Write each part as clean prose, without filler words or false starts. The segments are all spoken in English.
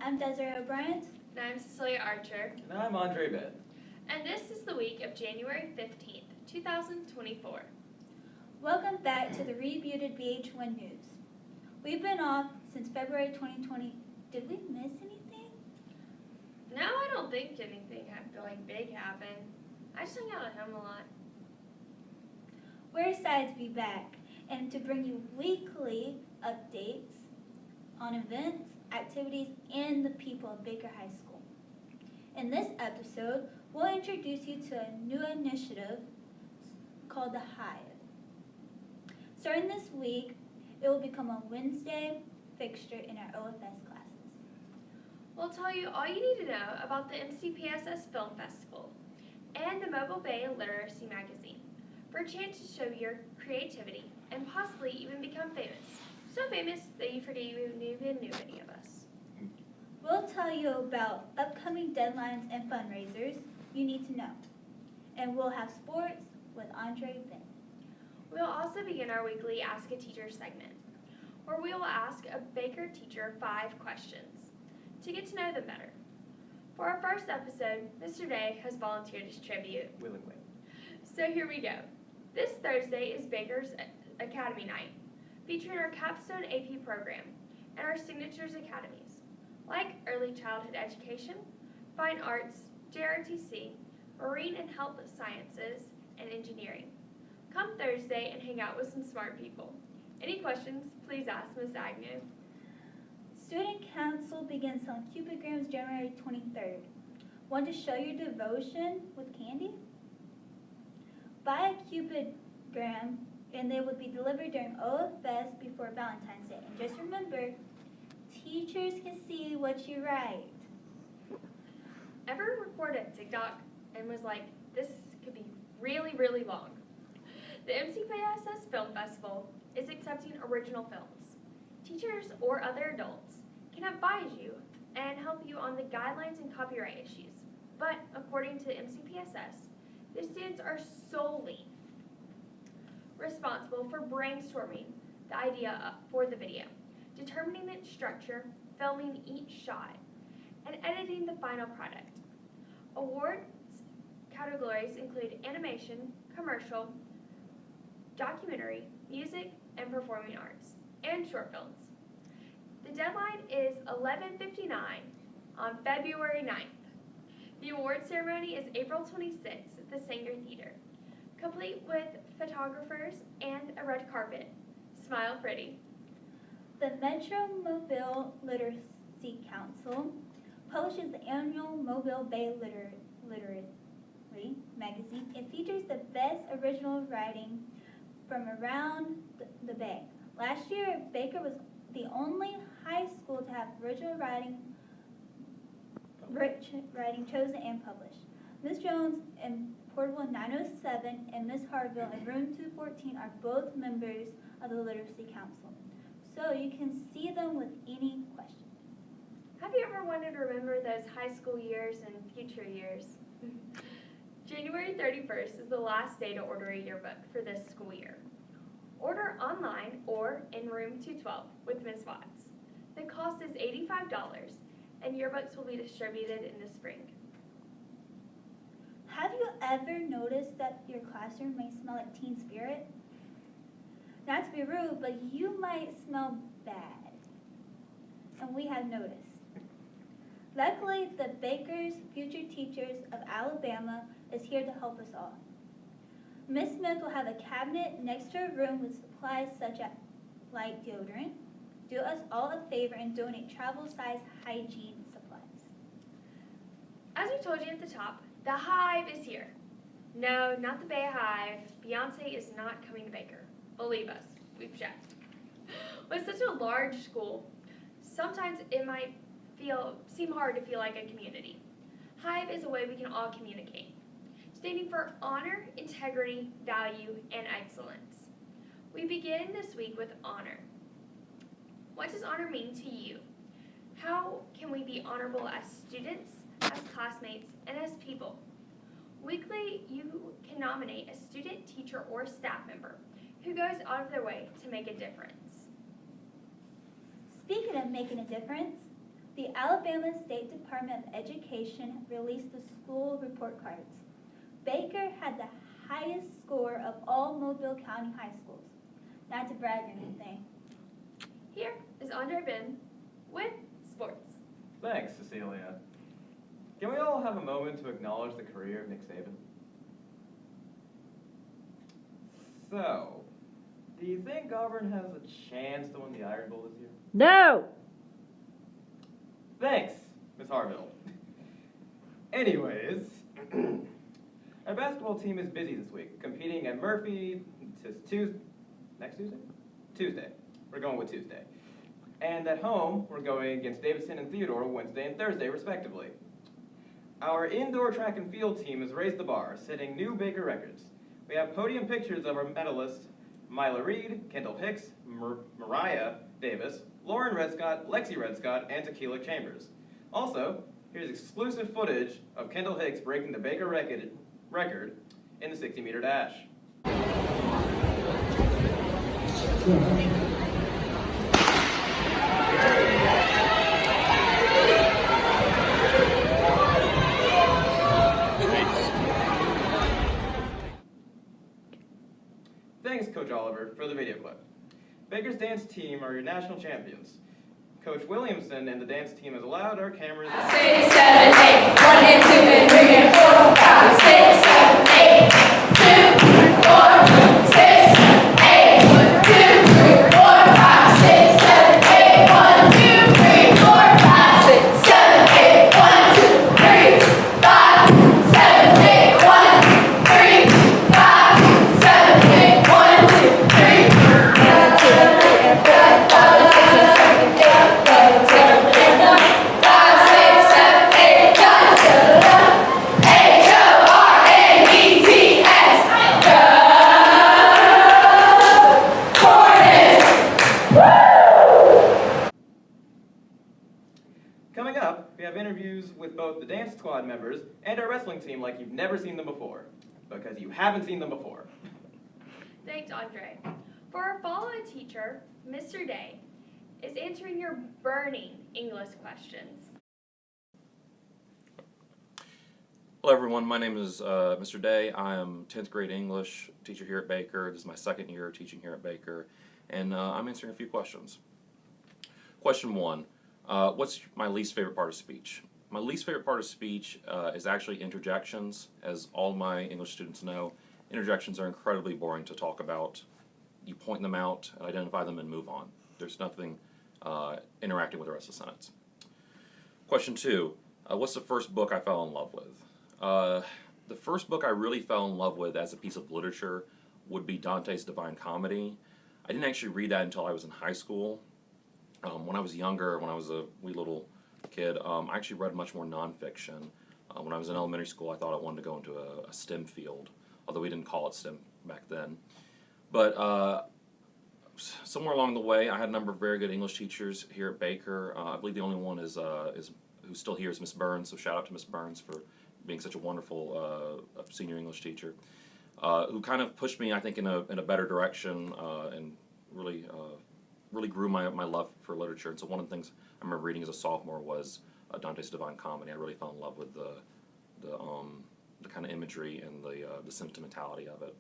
I'm Desiree O'Brien. And I'm Cecilia Archer. And I'm Andre Bett. And this is the week of January 15th, 2024. Welcome back to the rebooted VH1 News. We've been off since February 2020. Did we miss anything? No, I don't think anything big happened. I just hung out at home a lot. We're excited to be back and to bring you weekly updates on events, activities, and the people of Baker High School. In this episode, we'll introduce you to a new initiative called the Hive. Starting this week, it will become a Wednesday fixture in our OFS classes. We'll tell you all you need to know about the MCPSS Film Festival and the Mobile Bay Literacy Magazine for a chance to show your creativity and possibly even become famous. So famous that you forget you even knew any of us. We'll tell you about upcoming deadlines and fundraisers you need to know. And we'll have sports with Andre Bett. We'll also begin our weekly Ask a Teacher segment, where we will ask a Baker teacher 5 questions to get to know them better. For our first episode, Mr. Day has volunteered as tribute. Willingly. So here we go. This Thursday is Baker's Academy Night, featuring our Capstone AP program and our Signatures Academies, like Early Childhood Education, Fine Arts, JRTC, Marine and Health Sciences, and Engineering. Come Thursday and hang out with some smart people. Any questions, please ask Ms. Agnew. Student Council begins on Cupidgrams January 23rd. Want to show your devotion with candy? Buy a Cupidgram and they will be delivered during OFS before Valentine's Day. And just remember, teachers can see what you write. Ever recorded a TikTok and was like, this could be really, really long? The MCPSS Film Festival is accepting original films. Teachers or other adults can advise you and help you on the guidelines and copyright issues. But according to MCPSS, the students are solely responsible for brainstorming the idea for the video, determining its structure, filming each shot, and editing the final product. Awards categories include animation, commercial, documentary, music, and performing arts, and short films. The deadline is 11:59 on February 9th. The award ceremony is April 26th at the Sanger Theater, complete with photographers and a red carpet. Smile pretty. The Metro Mobile Literacy Council publishes the annual Mobile Bay Literary magazine. It features the best original writing from around the Bay. Last year, Baker was the only high school to have original writing chosen and published. Ms. Jones in Portable 907 and Ms. Harville in Room 214 are both members of the Literacy Council, so you can see them with any questions. Have you ever wanted to remember those high school years and future years? January 31st is the last day to order a yearbook for this school year. Order online or in room 212 with Ms. Watts. The cost is $85 and yearbooks will be distributed in the spring. Have you ever noticed that your classroom may smell like Teen Spirit? Not to be rude, but you might smell bad. And we have noticed. Luckily, the Baker's Future Teachers of Alabama is here to help us all. Ms. Smith will have a cabinet next to her room with supplies such as light deodorant. Do us all a favor and donate travel-size hygiene supplies. As we told you at the top, the Hive is here. No, not the Bay Hive. Beyonce is not coming to Baker. Believe us, we've checked. With such a large school, sometimes it might seem hard to feel like a community. Hive is a way we can all communicate, standing for honor, integrity, value, and excellence. We begin this week with honor. What does honor mean to you? How can we be honorable as students, as classmates, and as people? Weekly, you can nominate a student, teacher, or staff member who goes out of their way to make a difference. Speaking of making a difference, The Alabama State Department of Education released the school report cards. Baker had the highest score of all Mobile County high schools. Not to brag or anything. Here is Andre Ben with sports. Thanks, Cecilia. Can we all have a moment to acknowledge the career of Nick Saban? So, do you think Auburn has a chance to win the Iron Bowl this year? No! Thanks, Miss Harville. Anyways, our basketball team is busy this week, competing at Murphy next Tuesday? Tuesday. We're going with Tuesday. And at home, we're going against Davidson and Theodore Wednesday and Thursday, respectively. Our indoor track and field team has raised the bar, setting new Baker records. We have podium pictures of our medalists, Mila Reed, Kendall Hicks, Mariah Davis, Lauren Redscott, Lexi Redscott, and Tequila Chambers. Also, here's exclusive footage of Kendall Hicks breaking the Baker record in the 60-meter dash. Thanks, Coach Oliver, for the video clip. Baker's dance team are your national champions. Coach Williamson and the dance team has allowed our cameras... 6, 7, 8, 1 and 2 and 3 and 4, 5, 6, 7, 8, 2, 4, 6, 8, 1, 2, 3, 4, 5, 6, 7, 8, 1, 2, 3, 4, 5, 6, 7, 8, 1, 2, 3, 5, 7, 8, 1, 3, 5, 7, 8, 1, 2, 3, 4, 5, 6, 7, 8, 1, 2, Coming up, we have interviews with both the dance squad members and our wrestling team like you've never seen them before. Because you haven't seen them before. Thanks, Andre. For our follow-up teacher, Mr. Day, is answering your burning English questions. Hello everyone, my name is Mr. Day. I am 10th grade English teacher here at Baker. This is my second year teaching here at Baker, and I'm answering a few questions. Question 1, what's my least favorite part of speech? My least favorite part of speech is actually interjections. As all my English students know, interjections are incredibly boring to talk about. You point them out, identify them, and move on. There's nothing interacting with the rest of the sentence. Question 2, what's the first book I fell in love with? The first book I really fell in love with as a piece of literature would be Dante's Divine Comedy. I didn't actually read that until I was in high school. When I was younger, when I was a wee little kid, I actually read much more nonfiction. When I was in elementary school, I thought I wanted to go into a STEM field, although we didn't call it STEM back then. But somewhere along the way, I had a number of very good English teachers here at Baker. I believe the only one who's still here is Miss Burns, so shout out to Miss Burns for being such a wonderful senior English teacher, who kind of pushed me, I think, in a better direction and really grew my love for literature. And so one of the things I remember reading as a sophomore was Dante's Divine Comedy. I really fell in love with the kind of imagery and the sentimentality of it.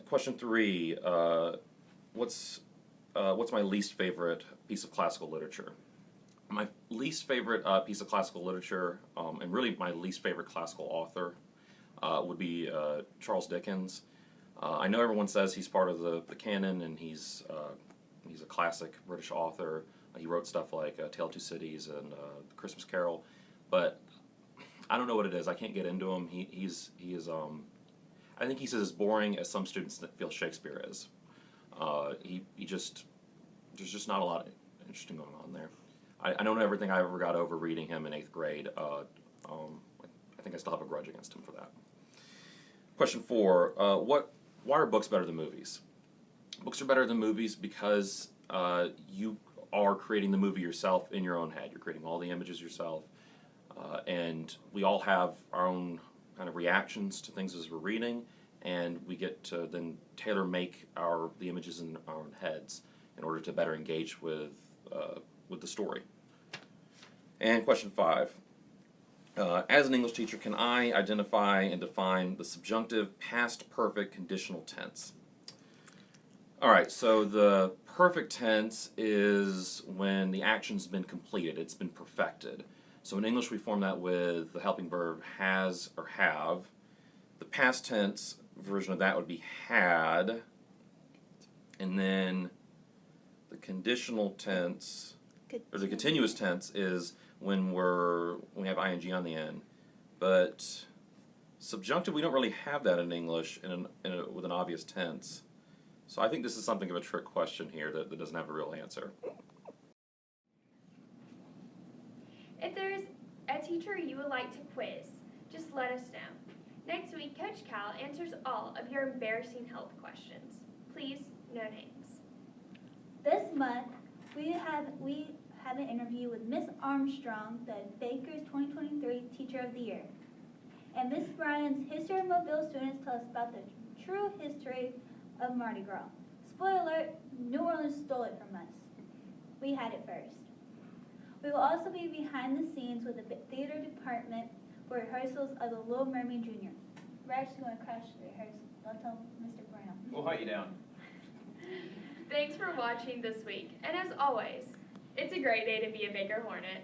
Question 3, what's my least favorite piece of classical literature? My least favorite piece of classical literature, and really my least favorite classical author, would be Charles Dickens. I know everyone says he's part of the canon, and he's a classic British author. He wrote stuff like Tale of Two Cities and The Christmas Carol, but I don't know what it is. I can't get into him. He is I think he's as boring as some students that feel Shakespeare is. There's just not a lot interesting going on there. I don't know everything I ever got over reading him in 8th grade. I think I still have a grudge against him for that. Question 4, why are books better than movies? Books are better than movies because you are creating the movie yourself in your own head. You're creating all the images yourself, and we all have our own kind of reactions to things as we're reading, and we get to then tailor make the images in our own heads in order to better engage with the story. And question 5. As an English teacher, can I identify and define the subjunctive past perfect conditional tense? All right, so the perfect tense is when the action's been completed, it's been perfected. So in English we form that with the helping verb has or have. The past tense version of that would be had. And then the conditional tense, or the continuous tense, is when we have ing on the end. But subjunctive, we don't really have that in English with an obvious tense. So I think this is something of a trick question here that doesn't have a real answer. If there's a teacher you would like to quiz, just let us know. Next week, Coach Cal answers all of your embarrassing health questions. Please, no names. This month, we have an interview with Miss Armstrong, the Baker's 2023 Teacher of the Year. And Miss Bryan's History of Mobile students tell us about the true history of Mardi Gras. Spoiler alert, New Orleans stole it from us. We had it first. We will also be behind the scenes with the theater department for rehearsals of The Little Mermaid Jr. We're actually going to crash the rehearsal. Don't tell Mr. Brown. We'll hunt you down. Thanks for watching this week, and as always, it's a great day to be a Baker Hornet.